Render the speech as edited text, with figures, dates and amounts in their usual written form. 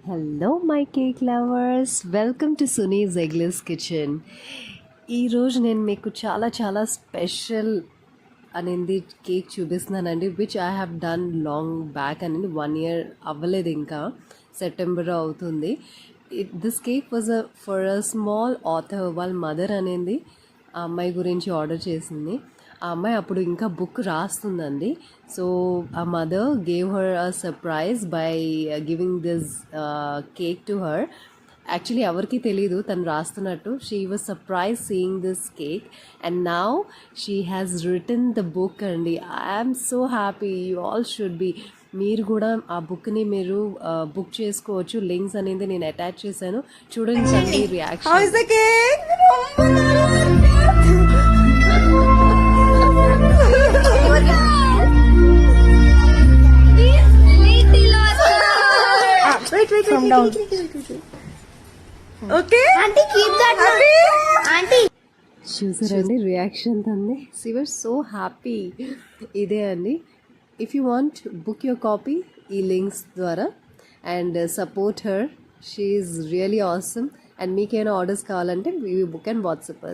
Hello my cake lovers, welcome to Suni's eggless kitchen. ఈరోజు నేను మీకు చాలా చాలా స్పెషల్ అనేది కేక్ చూపిస్తున్నానండి, which I have done long back అనేది 1 year అవ్వలేదు, ఇంకా సెప్టెంబర్ అవుతుంది. This cake was for a small author. వాళ్ళ మదర్ అనేది ఆ అమ్మాయి గురించి ఆర్డర్ చేసింది. ఆ అమ్మాయి అప్పుడు ఇంకా బుక్ రాస్తుందండి. సో ఆ mother gave her a surprise by giving this cake to her. Actually ఎవరికి తెలీదు తను రాస్తున్నట్టు. She was surprise seeing this cake and now she has written the book అండి. I'm so happy, you all should be. మీరు కూడా ఆ బుక్ని మీరు బుక్ చేసుకోవచ్చు. లింక్స్ అనేది నేను అటాచ్ చేశాను, చూడండి తల్లి reaction. From down. Okay. Auntie, keep that. Auntie. చూసారండి రియాక్షన్ తంది. She was so happy. ఇదే అండి. If you want book your copy ఈ లింక్స్ ద్వారా and support her. She is really awesome. And మీకేమైనా ఆర్డర్స్ కావాలంటే యూ బుక్ అండ్ వాట్సాప్.